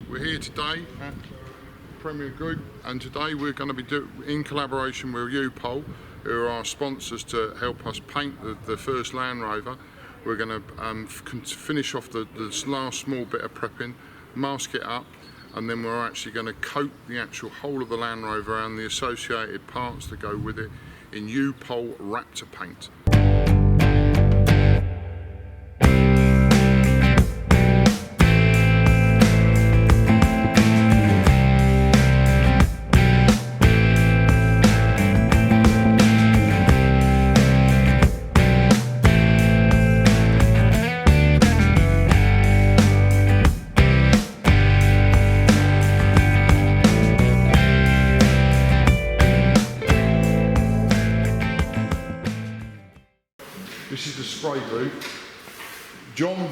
We're here today at Premier Group, and today we're going to be in collaboration with U-Pole, who are our sponsors to help us paint the first Land Rover. We're going to finish off the last small bit of prepping, mask it up, and then we're actually going to coat the actual whole of the Land Rover and the associated parts that go with it in U-Pole Raptor Paint. This is the spray booth. John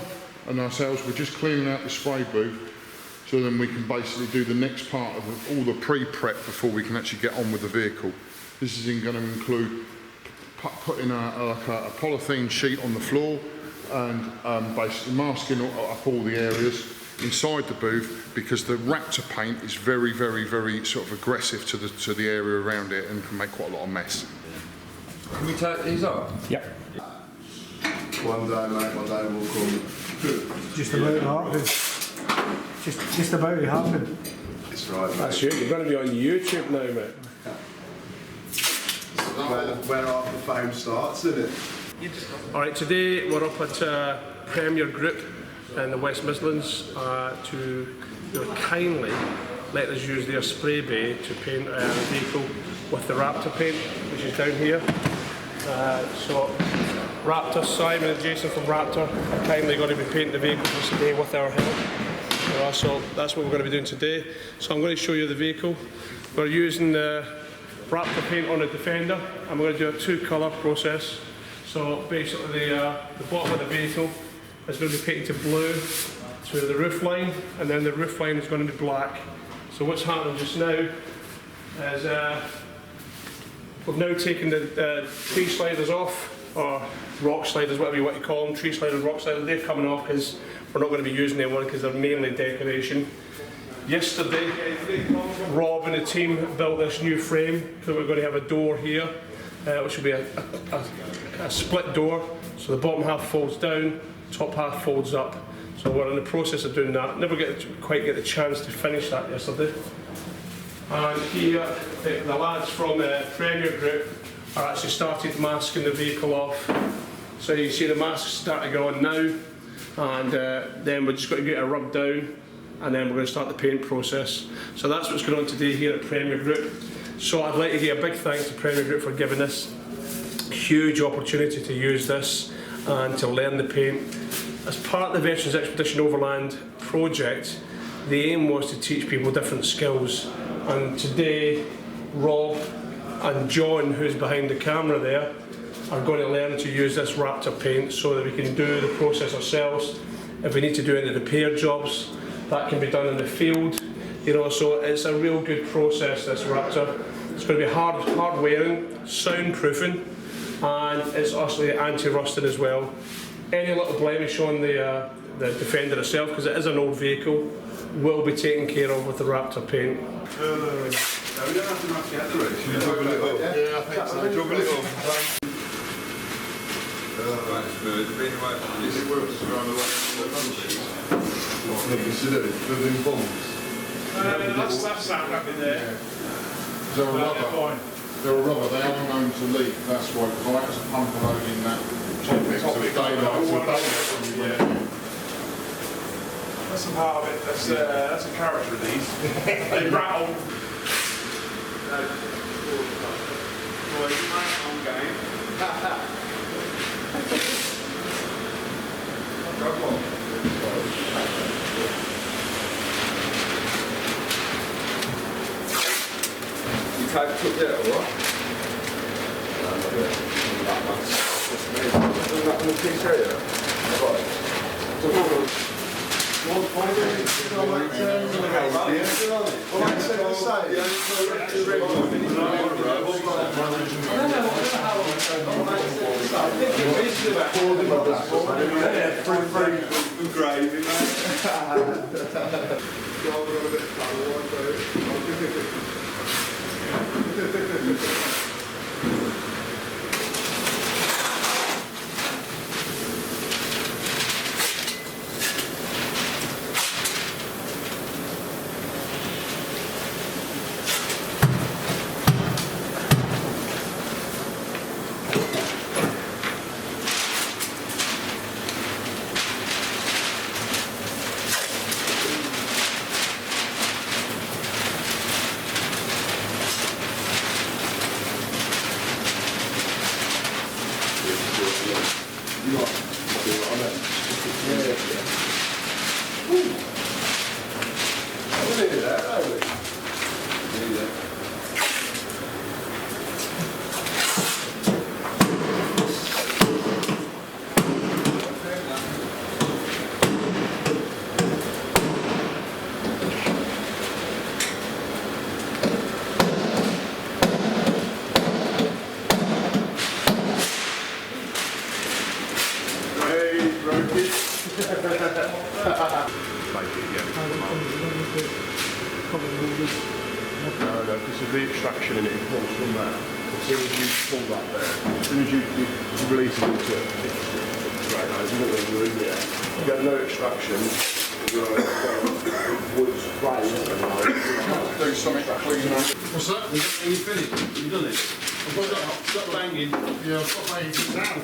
and ourselves were just cleaning out the spray booth so then we can basically do the next part of all the pre-prep before we can actually get on with the vehicle. This is going to include putting a polythene sheet on the floor and basically masking up all the areas inside the booth, because the Raptor paint is very, very, very sort of aggressive to the area around it and can make quite a lot of mess. Can we take these off? Yep. One day, mate, one day will come. Just about to happen. Just about to happen. It's right, mate. That's it, you're going to be on YouTube now, mate. Where half the fame starts, isn't it? Alright, today we're up at Premier Group in the West Midlands to kindly let us use their spray bay to paint the vehicle with the Raptor paint, which is down here. So Raptor, Simon and Jason from Raptor are kindly going to be painting the vehicle today with our help. So that's what we're going to be doing today. So I'm going to show you the vehicle. We're using the Raptor paint on the Defender, and we're going to do a two-colour process. So basically the bottom of the vehicle is going to be painted to blue to the roof line, and then the roof line is going to be black. So what's happening just now is we've now taken the tree sliders off, or rock sliders, whatever you want to call them, tree sliders, rock sliders. They're coming off because we're not going to be using them because they're mainly decoration. Yesterday, Rob and the team built this new frame, so we're going to have a door here, which will be a split door. So the bottom half folds down, top half folds up. So we're in the process of doing that. Never quite get the chance to finish that yesterday. And here, the lads from the Premier Group are actually started masking the vehicle off. So you see the masks starting to go on now, and then we're just going to get it rubbed down, and then we're going to start the paint process. So that's what's going on today here at Premier Group. So I'd like to give a big thanks to Premier Group for giving us a huge opportunity to use this and to learn the paint. As part of the Veterans Expedition Overland project, the aim was to teach people different skills, and today Rob and John, who's behind the camera there, are going to learn to use this Raptor paint so that we can do the process ourselves. If we need to do any repair jobs, that can be done in the field. So it's a real good process, this Raptor. It's going to be hard wearing, soundproofing, and it's actually anti-rusting as well. Any little blemish on the Defender itself, because it is an old vehicle, will be taken care of with the Raptor paint. No, we don't have to knock it out the roof. Should we juggle it up? Yeah, I think so. Juggle it up. Right, smooth. Is it worth around the way? What can you consider it? Living bombs? That's that rabbit there. They're a rubber. They're a rubber. They are known to leak. That's why. Because I had to pump a load in that topic. So daylight. That's a part of it. That's a character of these. They rattle. I'm game. You type took it or what? Doesn't that look piece here? Right. Gravy, No, because of the extraction in it, it pulls from that. As soon as you pull that there, as soon as you release it into it, right, there's nothing in there. You get no extraction, wood's flying. Do something clean up. What's that? You finished? You done it? I've got that. Stop banging. Yeah, I've got banging down.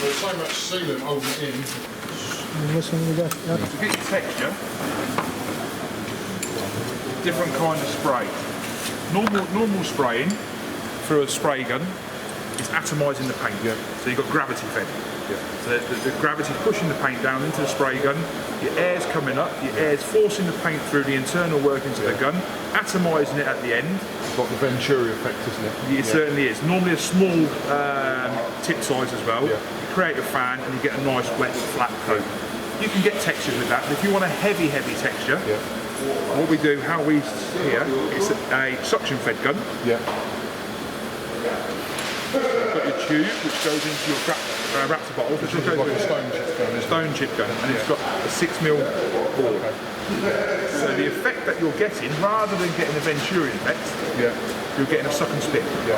There's so much sealant holding it in. This one we got. Yeah. To get your texture, different kind of spray. Normal spraying through a spray gun is atomising the paint. Yeah. So you've got gravity fed. Yeah. So the gravity's pushing the paint down into the spray gun, your air's coming up, your air's forcing the paint through the internal workings of the gun, atomising it at the end. It's like the Venturi effect, isn't it? It certainly is. Normally a small tip size as well. Yeah. You create a fan and you get a nice wet flat coat. You can get textures with that, but if you want a heavy texture, Yeah. what we do, how we here, it's a suction fed gun. Yeah. You've got your tube which goes into your Raptor bottle, which It's goes like with a stone chip gun, isn't it? stone chip gun, and it's got a 6mm bore. So the effect that you're getting, rather than getting a Venturi effect, Yeah. you're getting a suck and spit. Yeah.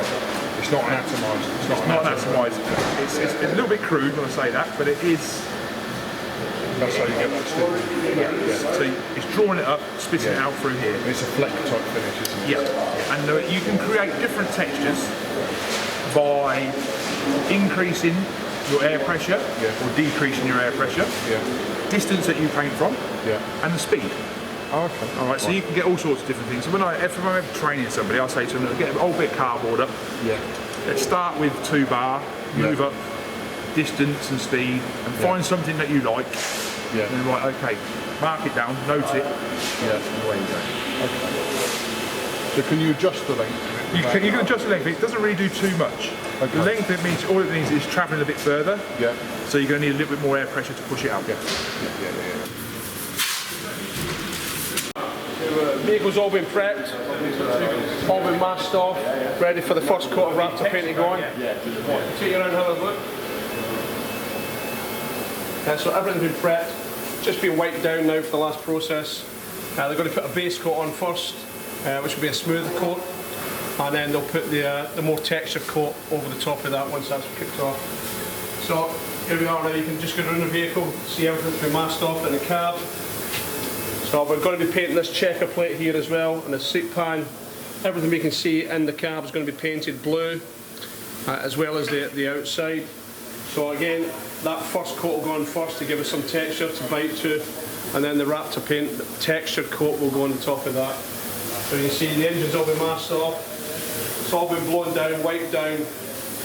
It's not an atomised. It's not an atomised. It's a little bit crude when I say that, but it is. That's how you get that stick. Yeah. So it's drawing it up, spitting it out through here. It's a fleck type finish, isn't it? Yeah. And you can create different textures by increasing your air pressure or decreasing your air pressure, distance that you paint from, and the speed. Oh, okay. All right, so you can get all sorts of different things. So if I'm ever training somebody, I'll say to them, get an old bit of cardboard up. Yeah. Let's start with 2 bar, move up distance and speed, and find something that you like. Yeah. And then right, okay, mark it down, note it, and away you go. So can you adjust the length? You can adjust the length. It doesn't really do too much. Okay. The length all it means is travelling a bit further. Yeah. So you're going to need a little bit more air pressure to push it out. Yeah. Vehicle's all been prepped, all been masked off, ready for the first coat of Raptor Paint to go on. Take you around and have a look. So everything's been prepped, just been wiped down now for the last process. They're going to put a base coat on first, which will be a smoother coat, and then they'll put the more textured coat over the top of that once that's kicked off. So here we are now, you can just go around the vehicle, see everything's been masked off in the cab. So we're going to be painting this checker plate here as well, and the seat pan. Everything we can see in the cab is going to be painted blue, as well as the outside. So again, that first coat will go on first to give us some texture to bite to, and then the Raptor Paint, the textured coat, will go on the top of that. So you can see the engine's all been masked off, it's all been blown down, wiped down,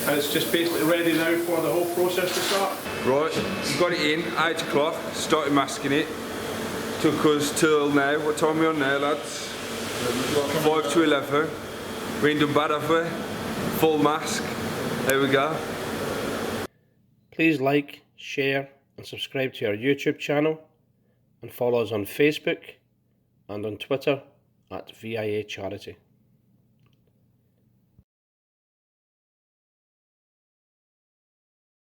and it's just basically ready now for the whole process to start. Right, we got it in, 8 o'clock, started masking it. Took us till now, what time are we on now, lads? 5 to 11. We ain't done bad, have we? Full mask. There we go. Please like, share and subscribe to our YouTube channel, and follow us on Facebook and on Twitter at VIA Charity.